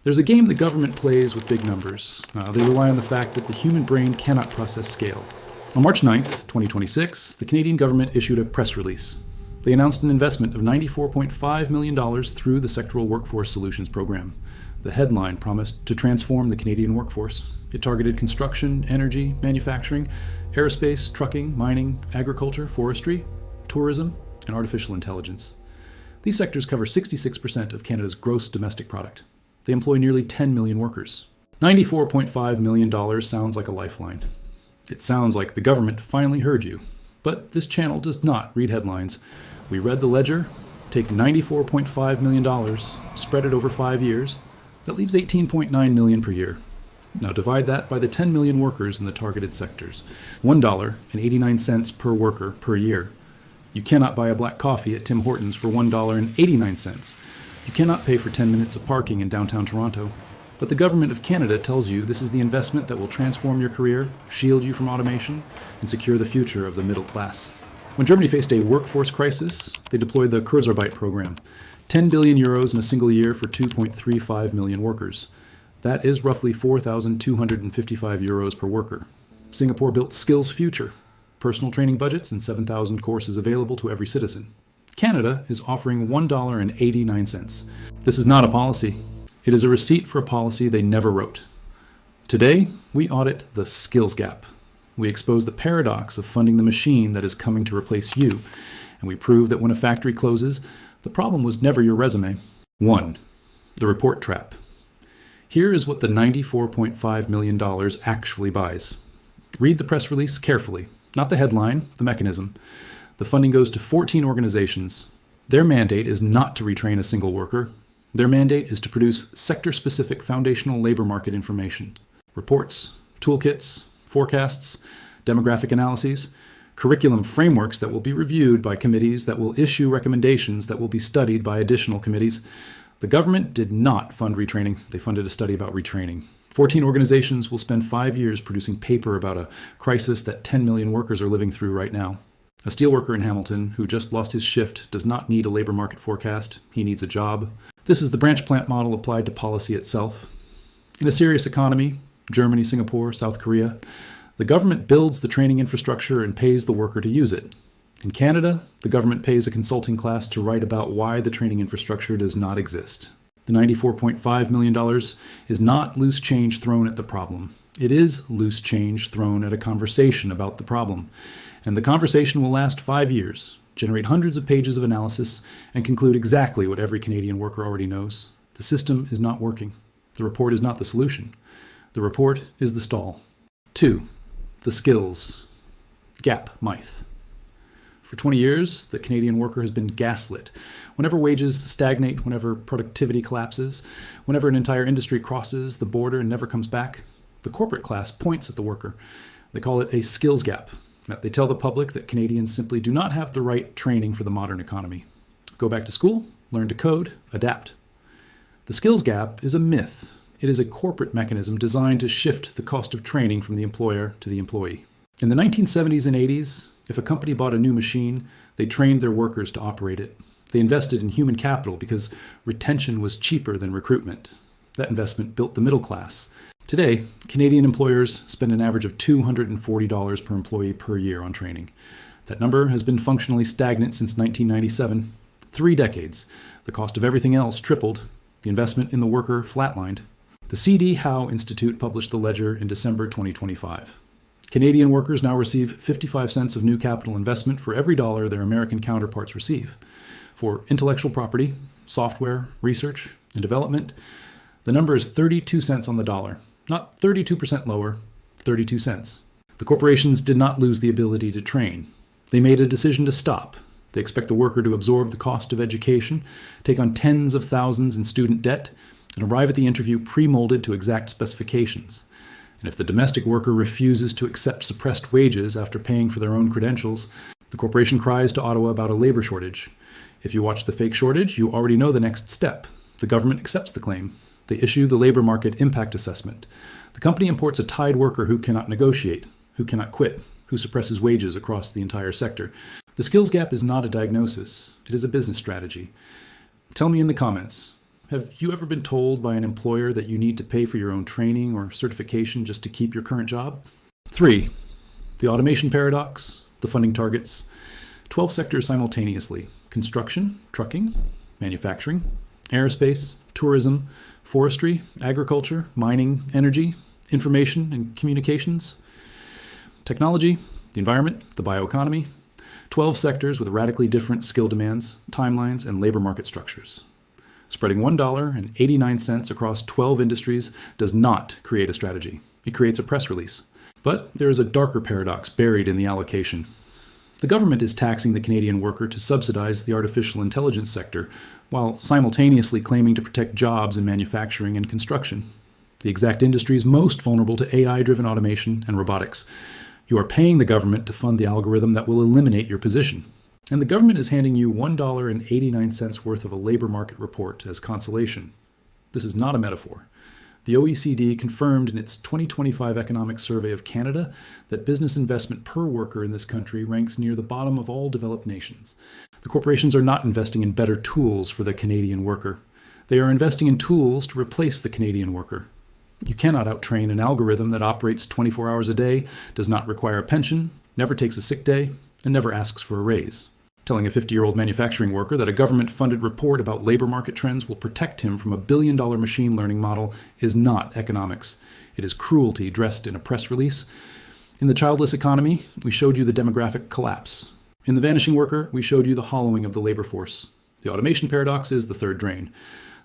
There's a game the government plays with big numbers. They rely on the fact that the human brain cannot process scale. On March 9th, 2026, the Canadian government issued a press release. They announced an investment of $94.5 million through the Sectoral Workforce Solutions Program. The headline promised to transform the Canadian workforce. It targeted construction, energy, manufacturing, aerospace, trucking, mining, agriculture, forestry, tourism, and artificial intelligence. These sectors cover 66% of Canada's gross domestic product. They employ nearly 10 million workers. $94.5 million sounds like a lifeline. It sounds like the government finally heard you. But this channel does not read headlines. We read the ledger, take $94.5 million, spread it over 5 years. That leaves $18.9 million per year. Now divide that by the 10 million workers in the targeted sectors. $1.89 per worker per year. You cannot buy a black coffee at Tim Hortons for $1.89. You cannot pay for 10 minutes of parking in downtown Toronto. But the government of Canada tells you this is the investment that will transform your career, shield you from automation, and secure the future of the middle class. When Germany faced a workforce crisis, they deployed the Kurzarbeit program. 10 billion euros in a single year for 2.35 million workers. That is roughly 4,255 euros per worker. Singapore built Skills Future, personal training budgets and 7,000 courses available to every citizen. Canada is offering $1.89. This is not a policy. It is a receipt for a policy they never wrote. Today, we audit the skills gap. We expose the paradox of funding the machine that is coming to replace you, and we prove that when a factory closes, the problem was never your resume. 1. The report trap. Here is what the $94.5 million actually buys. Read the press release carefully. Not the headline, the mechanism. The funding goes to 14 organizations. Their mandate is not to retrain a single worker. Their mandate is to produce sector-specific foundational labor market information. Reports, toolkits, forecasts, demographic analyses, curriculum frameworks that will be reviewed by committees that will issue recommendations that will be studied by additional committees. The government did not fund retraining. They funded a study about retraining. 14 organizations will spend 5 years producing paper about a crisis that 10 million workers are living through right now. A steelworker in Hamilton who just lost his shift does not need a labor market forecast. He needs a job. This is the branch plant model applied to policy itself. In a serious economy, Germany, Singapore, South Korea, the government builds the training infrastructure and pays the worker to use it. In Canada, the government pays a consulting class to write about why the training infrastructure does not exist. The $94.5 million is not loose change thrown at the problem. It is loose change thrown at a conversation about the problem. And the conversation will last 5 years, generate hundreds of pages of analysis, and conclude exactly what every Canadian worker already knows. The system is not working. The report is not the solution. The report is the stall. 2. The skills gap myth. For 20 years, the Canadian worker has been gaslit. Whenever wages stagnate, whenever productivity collapses, whenever an entire industry crosses the border and never comes back, the corporate class points at the worker. They call it a skills gap. They tell the public that Canadians simply do not have the right training for the modern economy. Go back to school, learn to code, adapt. The skills gap is a myth. It is a corporate mechanism designed to shift the cost of training from the employer to the employee. In the 1970s and 80s, if a company bought a new machine, they trained their workers to operate it. They invested in human capital because retention was cheaper than recruitment. That investment built the middle class. Today, Canadian employers spend an average of $240 per employee per year on training. That number has been functionally stagnant since 1997. 3 decades. The cost of everything else tripled. The investment in the worker flatlined. The C.D. Howe Institute published the ledger in December 2025. Canadian workers now receive 55 cents of new capital investment for every dollar their American counterparts receive. For intellectual property, software, research, and development, the number is 32 cents on the dollar. Not 32% lower, 32 cents. The corporations did not lose the ability to train. They made a decision to stop. They expect the worker to absorb the cost of education, take on tens of thousands in student debt, and arrive at the interview pre-molded to exact specifications. And if the domestic worker refuses to accept suppressed wages after paying for their own credentials, the corporation cries to Ottawa about a labor shortage. If you watch the fake shortage, you already know the next step. The government accepts the claim. They issue the labor market impact assessment. The company imports a tied worker who cannot negotiate, who cannot quit, who suppresses wages across the entire sector. The skills gap is not a diagnosis. It is a business strategy. Tell me in the comments, Have you ever been told by an employer that you need to pay for your own training or certification just to keep your current job? 3. The automation paradox, the funding targets. 12 sectors simultaneously: construction, trucking, manufacturing, aerospace, tourism, forestry, agriculture, mining, energy, information and communications, technology, the environment, the bioeconomy. 12 sectors with radically different skill demands, timelines, and labor market structures. Spreading $1.89 across 12 industries does not create a strategy. It creates a press release. But there is a darker paradox buried in the allocation. The government is taxing the Canadian worker to subsidize the artificial intelligence sector, while simultaneously claiming to protect jobs in manufacturing and construction, the exact industries most vulnerable to AI-driven automation and robotics. You are paying the government to fund the algorithm that will eliminate your position. And the government is handing you $1.89 worth of a labor market report as consolation. This is not a metaphor. The OECD confirmed in its 2025 economic survey of Canada that business investment per worker in this country ranks near the bottom of all developed nations. The corporations are not investing in better tools for the Canadian worker. They are investing in tools to replace the Canadian worker. You cannot outtrain an algorithm that operates 24 hours a day, does not require a pension, never takes a sick day, and never asks for a raise. Telling a 50-year-old manufacturing worker that a government-funded report about labor market trends will protect him from a billion-dollar machine learning model is not economics. It is cruelty dressed in a press release. In the childless economy, we showed you the demographic collapse. In the vanishing worker, we showed you the hollowing of the labor force. The automation paradox is the third drain.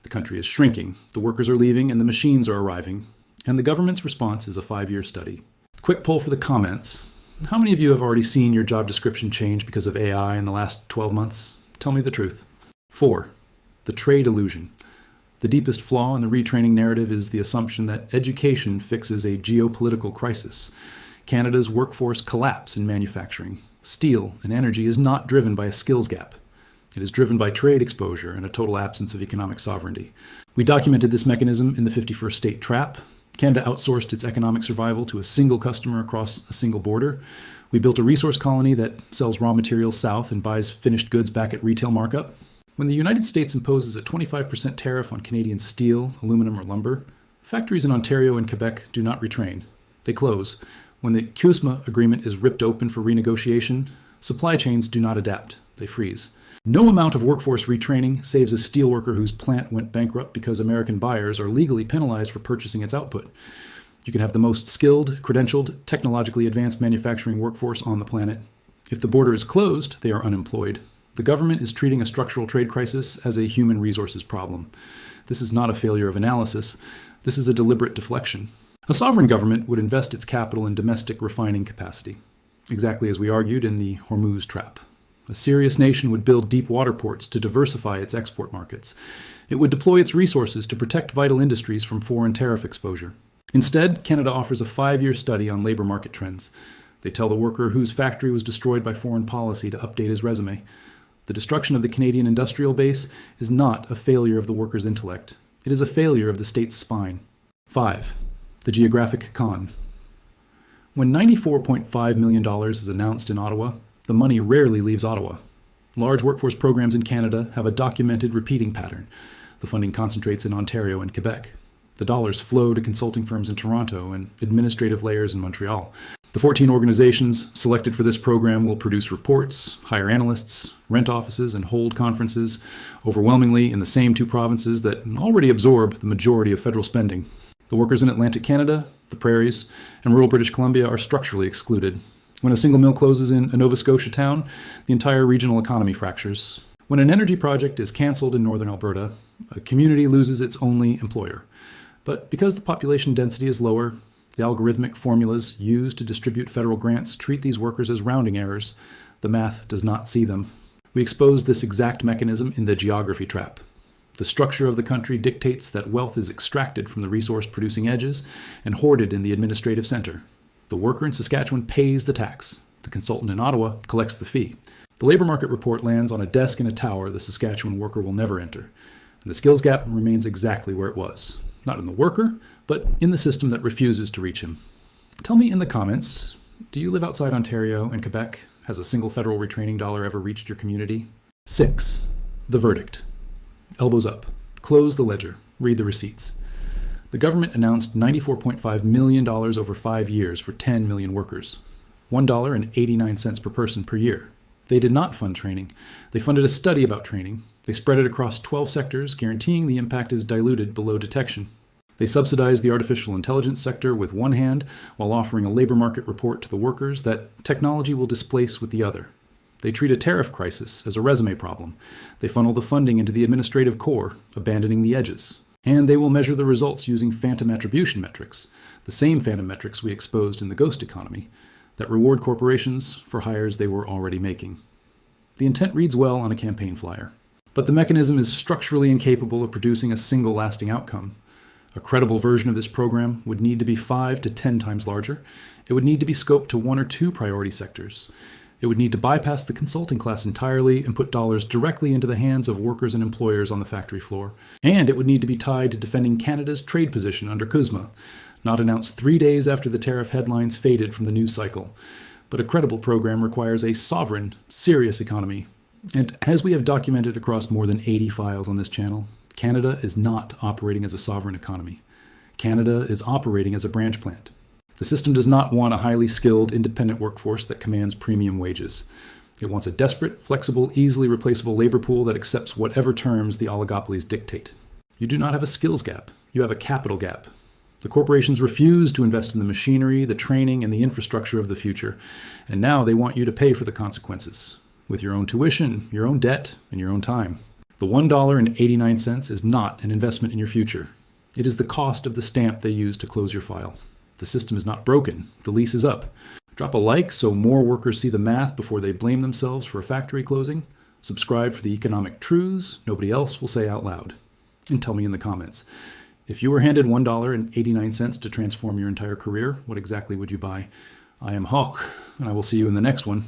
The country is shrinking, the workers are leaving, and the machines are arriving. And the government's response is a 5-year study. Quick poll for the comments. How many of you have already seen your job description change because of AI in the last 12 months? Tell me the truth. 4. The trade illusion. The deepest flaw in the retraining narrative is the assumption that education fixes a geopolitical crisis. Canada's workforce collapse in manufacturing, steel, and energy is not driven by a skills gap. It is driven by trade exposure and a total absence of economic sovereignty. We documented this mechanism in the 51st State Trap. Canada outsourced its economic survival to a single customer across a single border. We built a resource colony that sells raw materials south and buys finished goods back at retail markup. When the United States imposes a 25% tariff on Canadian steel, aluminum, or lumber, factories in Ontario and Quebec do not retrain. They close. When the CUSMA agreement is ripped open for renegotiation, supply chains do not adapt. They freeze. No amount of workforce retraining saves a steelworker whose plant went bankrupt because American buyers are legally penalized for purchasing its output. You can have the most skilled, credentialed, technologically advanced manufacturing workforce on the planet. If the border is closed, they are unemployed. The government is treating a structural trade crisis as a human resources problem. This is not a failure of analysis. This is a deliberate deflection. A sovereign government would invest its capital in domestic refining capacity, exactly as we argued in the Hormuz trap. A serious nation would build deep water ports to diversify its export markets. It would deploy its resources to protect vital industries from foreign tariff exposure. Instead, Canada offers a 5-year study on labor market trends. They tell the worker whose factory was destroyed by foreign policy to update his resume. The destruction of the Canadian industrial base is not a failure of the worker's intellect. It is a failure of the state's spine. 5. The Geographic con. When $94.5 million is announced in Ottawa, the money rarely leaves Ottawa. Large workforce programs in Canada have a documented repeating pattern. The funding concentrates in Ontario and Quebec. The dollars flow to consulting firms in Toronto and administrative layers in Montreal. The 14 organizations selected for this program will produce reports, hire analysts, rent offices, and hold conferences, overwhelmingly in the same 2 provinces that already absorb the majority of federal spending. The workers in Atlantic Canada, the prairies, and rural British Columbia are structurally excluded. When a single mill closes in a Nova Scotia town, the entire regional economy fractures. When an energy project is cancelled in northern Alberta, a community loses its only employer. But because the population density is lower, the algorithmic formulas used to distribute federal grants treat these workers as rounding errors. The math does not see them. We expose this exact mechanism in the geography trap. The structure of the country dictates that wealth is extracted from the resource-producing edges and hoarded in the administrative center. The worker in Saskatchewan pays the tax. The consultant in Ottawa collects the fee. The labor market report lands on a desk in a tower the Saskatchewan worker will never enter. And the skills gap remains exactly where it was. Not in the worker, but in the system that refuses to reach him. Tell me in the comments, do you live outside Ontario and Quebec? Has a single federal retraining dollar ever reached your community? 6. The verdict. Elbows up. Close the ledger. Read the receipts. The government announced $94.5 million over 5 years for 10 million workers, $1.89 per person per year. They did not fund training. They funded a study about training. They spread it across 12 sectors, guaranteeing the impact is diluted below detection. They subsidized the artificial intelligence sector with one hand while offering a labor market report to the workers that technology will displace with the other. They treat a tariff crisis as a resume problem. They funnel the funding into the administrative core, abandoning the edges. And they will measure the results using phantom attribution metrics, the same phantom metrics we exposed in the ghost economy, that reward corporations for hires they were already making. The intent reads well on a campaign flyer, but the mechanism is structurally incapable of producing a single lasting outcome. A credible version of this program would need to be 5 to 10 times larger. It would need to be scoped to 1 or 2 priority sectors. It would need to bypass the consulting class entirely and put dollars directly into the hands of workers and employers on the factory floor. And it would need to be tied to defending Canada's trade position under CUSMA, not announced 3 days after the tariff headlines faded from the news cycle. But a credible program requires a sovereign, serious economy. And as we have documented across more than 80 files on this channel, Canada is not operating as a sovereign economy. Canada is operating as a branch plant. The system does not want a highly skilled, independent workforce that commands premium wages. It wants a desperate, flexible, easily replaceable labor pool that accepts whatever terms the oligopolies dictate. You do not have a skills gap. You have a capital gap. The corporations refuse to invest in the machinery, the training, and the infrastructure of the future, and now they want you to pay for the consequences, with your own tuition, your own debt, and your own time. The $1.89 is not an investment in your future. It is the cost of the stamp they use to close your file. The system is not broken. The lease is up. Drop a like so more workers see the math before they blame themselves for a factory closing. Subscribe for the economic truths nobody else will say out loud. And tell me in the comments, if you were handed $1.89 to transform your entire career, what exactly would you buy? I am Hoch, and I will see you in the next one.